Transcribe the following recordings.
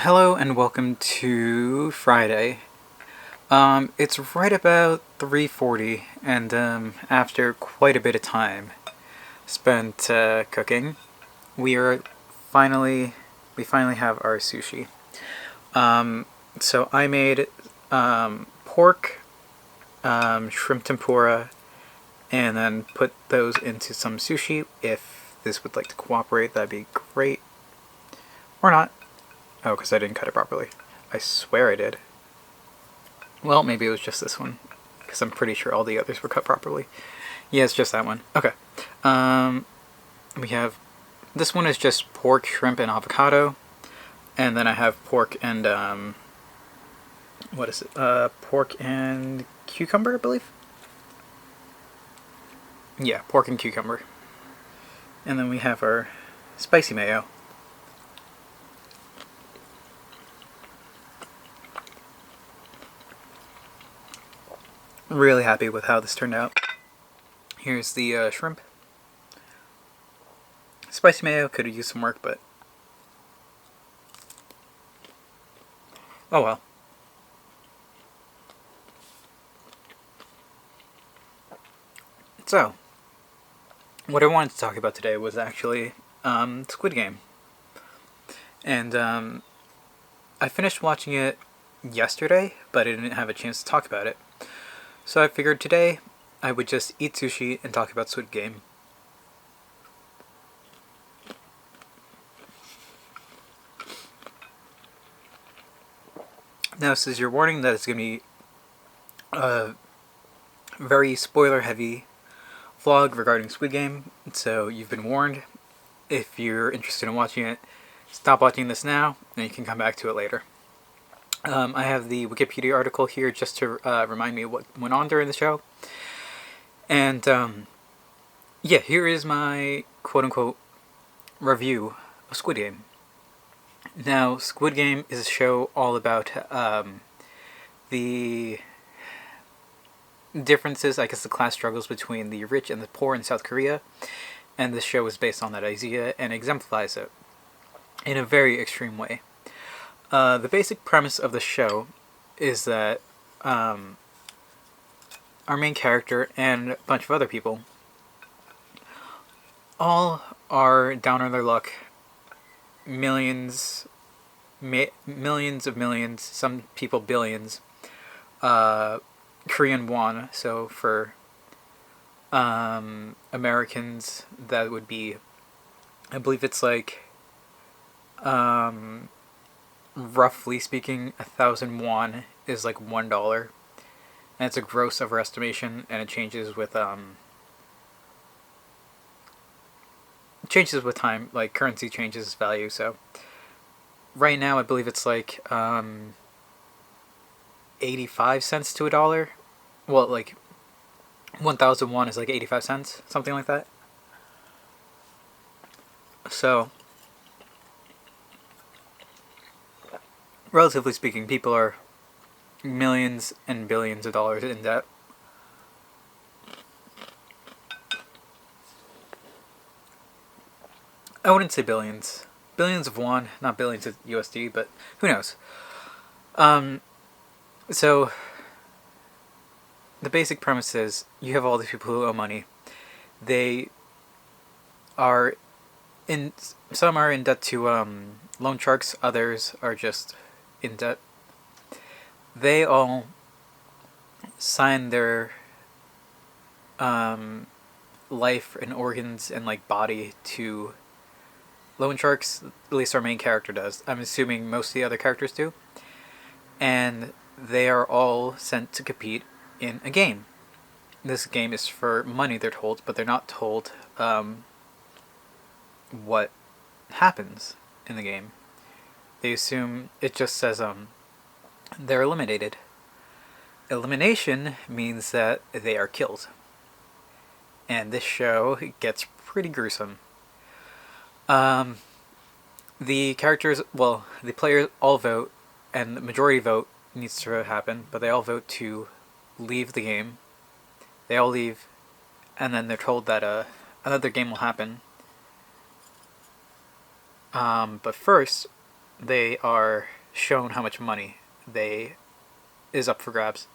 Hello and welcome to Friday. It's right about 3:40, and after quite a bit of time spent cooking, we are finally we finally have our sushi. So I made pork, shrimp tempura, and then put those into some sushi. If this would like to cooperate, that'd be great. Or not. Oh, because I didn't cut it properly. I swear I did. Well, maybe it was just this one, because I'm pretty sure all the others were cut properly. Yeah, it's just that one. Okay. Um, we have this one is just pork, shrimp, and avocado, and then I have pork and what is it? Pork and cucumber, I believe. Yeah, pork and cucumber, and then we have our spicy mayo. Really happy with how this turned out. Here's the shrimp. Spicy mayo could have used some work, but oh well. So, what I wanted to talk about today was actually Squid Game. And I finished watching it yesterday, but I didn't have a chance to talk about it. So I figured today I would just eat sushi and talk about Squid Game. Now, this is your warning that it's going to be a very spoiler heavy vlog regarding Squid Game, so you've been warned. If you're interested in watching it, stop watching this now, and you can come back to it later. I have the Wikipedia article here just to remind me what went on during the show. And yeah, here is my quote-unquote review of Squid Game. Now, Squid Game is a show all about the differences, I guess the class struggles between the rich and the poor in South Korea. And this show is based on that idea and exemplifies it in a very extreme way. The basic premise of the show is that our main character and a bunch of other people all are down on their luck. Millions of millions, some people billions, Korean won. So for Americans, that would be, I believe it's like, roughly speaking, 1,000 won is like $1, and it's a gross overestimation, and it changes with time, like currency changes value. So right now, I believe it's like 85 cents to a dollar. Well, like 1,000 won is like 85 cents, something like that. So, relatively speaking, people are millions and billions of dollars in debt. I wouldn't say billions. Billions of won, not billions of USD, but who knows? So, the basic premise is you have all these people who owe money. They are in, some are in debt to loan sharks, others are just in debt. They all sign their life and organs and like body to loan sharks. At least our main character does. I'm assuming most of the other characters do. And they are all sent to compete in a game. This game is for money, they're told, but they're not told what happens in the game. They assume it just says they're eliminated. Elimination means that they are killed. And this show gets pretty gruesome. The characters, well, the players all vote, and the majority vote needs to happen, but they all vote to leave the game. They all leave, and then they're told that another game will happen. But first, they are shown how much money they is up for grabs.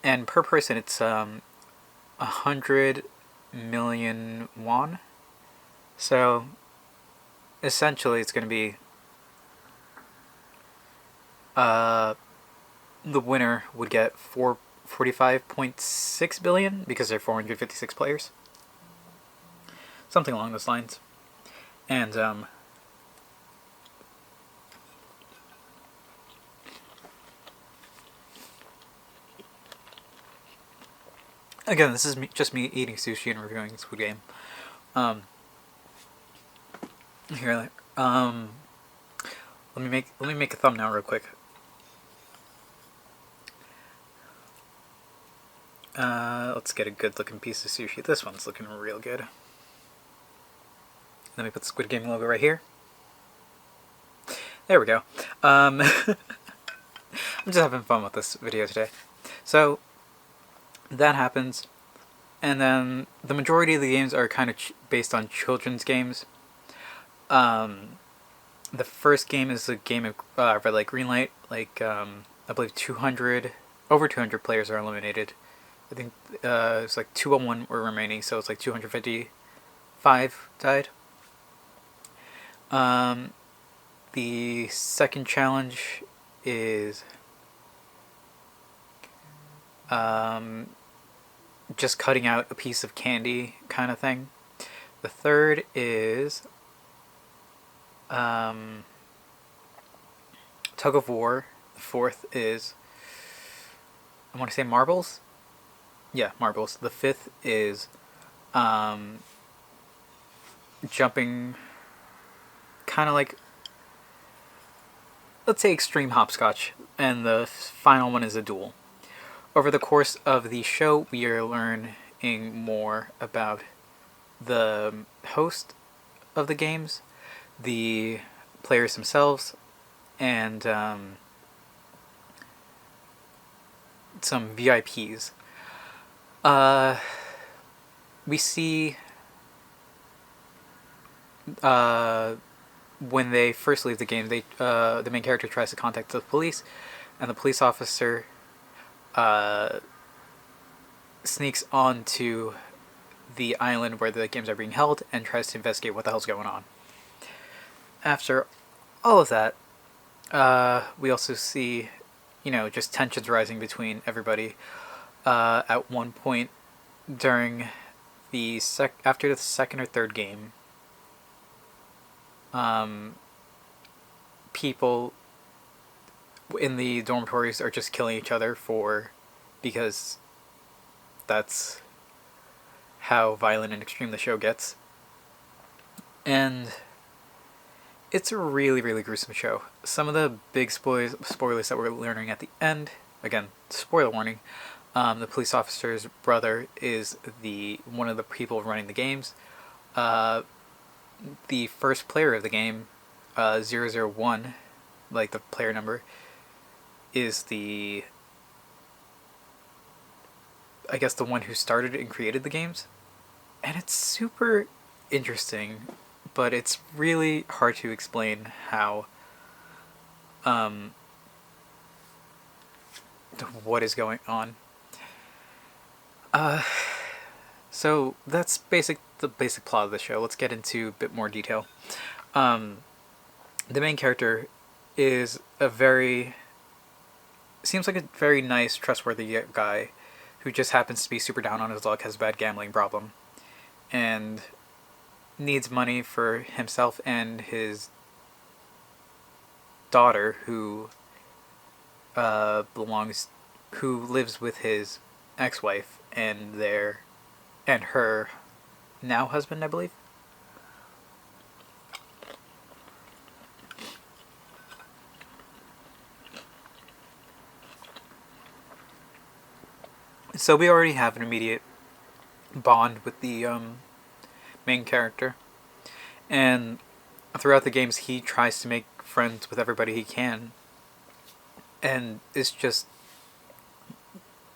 And per person, it's 100 million won. So essentially, it's going to be the winner would get 45.6 billion because there are 456 players, something along those lines. And again, this is just me eating sushi and reviewing Squid Game. Here, let me make a thumbnail real quick. Let's get a good looking piece of sushi. This one's looking real good. Let me put the Squid Game logo right here. There we go. I'm just having fun with this video today. So that happens, and then the majority of the games are kind of based on children's games. The first game is a game of red light, green light. Like I believe over 200 players are eliminated. I think it's like 201 were remaining, so it's like 255 died. The second challenge is just cutting out a piece of candy kind of thing. The third is tug of war. The fourth is, I want to say, marbles. Yeah, marbles. The fifth is jumping, kind of like, let's say, extreme hopscotch. And the final one is a duel. Over the course of the show, we are learning more about the host of the games, the players themselves, and some VIPs. We see when they first leave the game, the main character tries to contact the police, and the police officer sneaks onto the island where the games are being held and tries to investigate what the hell's going on. After all of that, we also see, just tensions rising between everybody. At one point during after the second or third game, people in the dormitories are just killing each other because that's how violent and extreme the show gets. And it's a really, really gruesome show. Some of the big spoilers that we're learning at the end, again, spoiler warning, the police officer's brother is one of the people running the games. The first player of the game, 001, like the player number, is the one who started and created the games. And it's super interesting, but it's really hard to explain how what is going on. So that's the basic plot of the show. Let's get into a bit more detail. The main character is seems like a very nice, trustworthy guy who just happens to be super down on his luck, has a bad gambling problem, and needs money for himself and his daughter, who lives with his ex-wife and her now husband, I believe. So we already have an immediate bond with the main character, and throughout the games he tries to make friends with everybody he can, and it's just,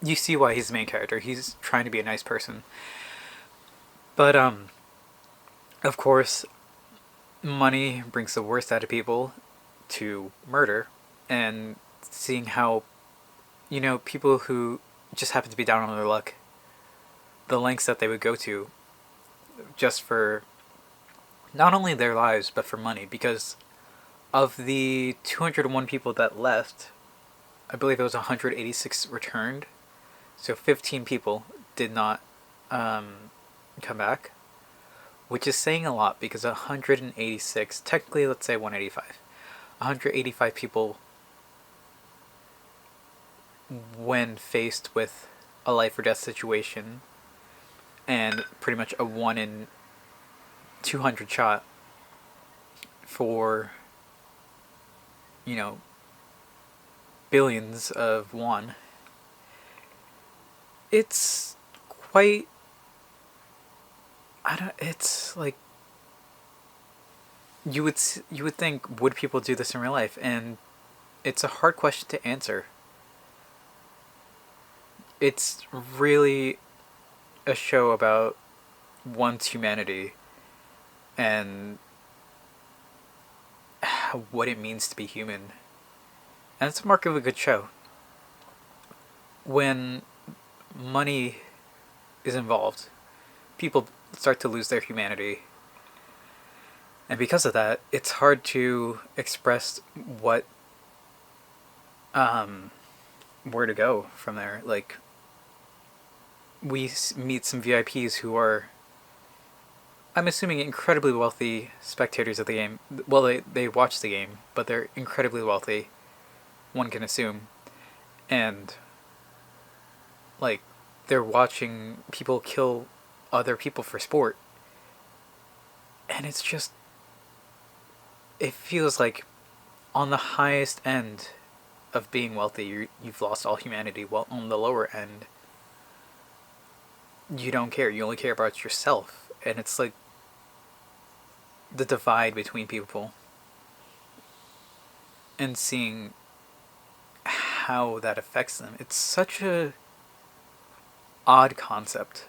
you see why he's the main character. He's trying to be a nice person, but of course money brings the worst out of people to murder, and seeing how, people who just happen to be down on their luck, the lengths that they would go to just for not only their lives but for money. Because of the 201 people that left, I believe it was 186 returned. So 15 people did not come back, which is saying a lot because 186, technically let's say 185, 185 people, when faced with a life or death situation and pretty much a 1 in 200 shot for, billions of won, it's quite, it's like, you would think, would people do this in real life? And it's a hard question to answer. It's really a show about one's humanity and what it means to be human. And it's a mark of a good show. When money is involved, people start to lose their humanity. And because of that, it's hard to express what, where to go from there. Like, we meet some VIPs who are, I'm assuming, incredibly wealthy spectators of the game. Well, they watch the game, but they're incredibly wealthy, one can assume. And, like, they're watching people kill other people for sport. And it's just, it feels like on the highest end of being wealthy, you've lost all humanity. Well, on the lower end, you don't care. You only care about yourself. And it's like the divide between people. And seeing how that affects them. It's such a odd concept.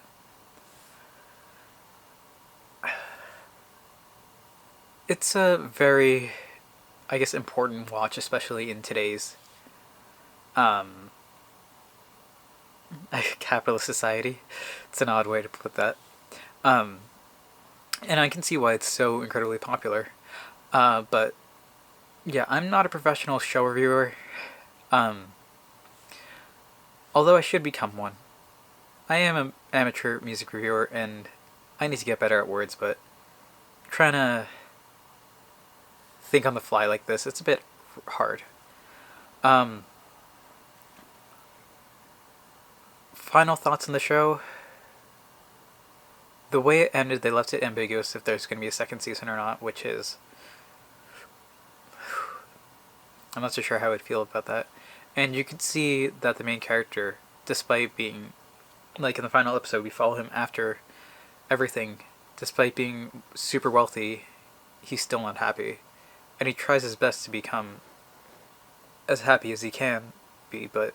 It's a very, I guess, important watch, especially in today's capitalist society. It's an odd way to put that. And I can see why it's so incredibly popular. But yeah, I'm not a professional show reviewer. Although I should become one. I am an amateur music reviewer, and I need to get better at words, but trying to think on the fly like this, it's a bit hard. Final thoughts on the show. The way it ended, they left it ambiguous if there's going to be a second season or not, which is, I'm not so sure how I'd feel about that. And you can see that the main character, despite being, like in the final episode, we follow him after everything, despite being super wealthy, he's still not happy. And he tries his best to become as happy as he can be, but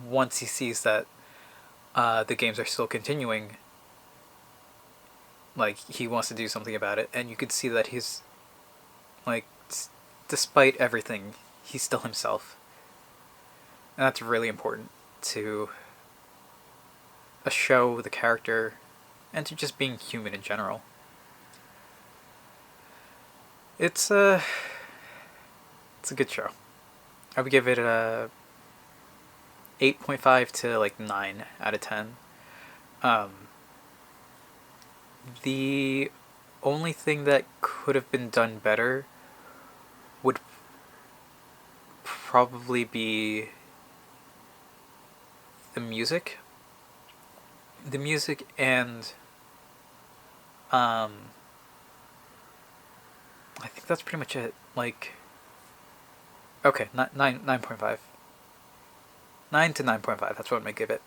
once he sees that the games are still continuing, like, he wants to do something about it. And you could see that he's, like, despite everything, he's still himself. And that's really important to a show, the character, and to just being human in general. It's a good show. I would give it a 8.5 to like 9 out of 10. The only thing that could have been done better would probably be the music. The music and I think that's pretty much it. Like, okay, 9.5. 9 to 9.5, that's what I'm gonna give it.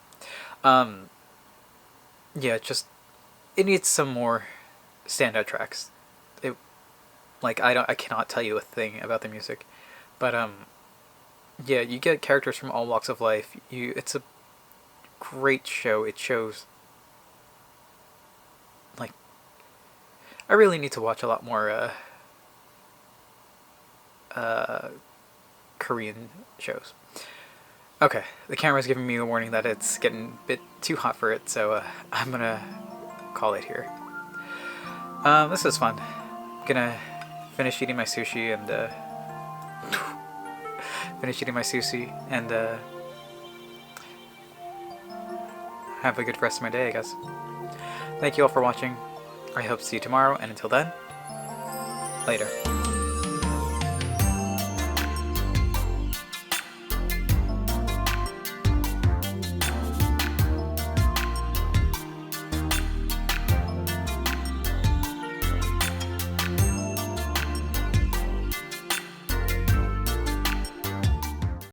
Yeah, it needs some more standout tracks. I cannot tell you a thing about the music. But yeah, you get characters from all walks of life. It's a great show. It shows, like, I really need to watch a lot more Korean shows. Okay, the camera's giving me a warning that it's getting a bit too hot for it, so I'm gonna call it here. This was fun. I'm gonna finish eating my sushi and have a good rest of my day, I guess. Thank you all for watching. I hope to see you tomorrow, and until then, later.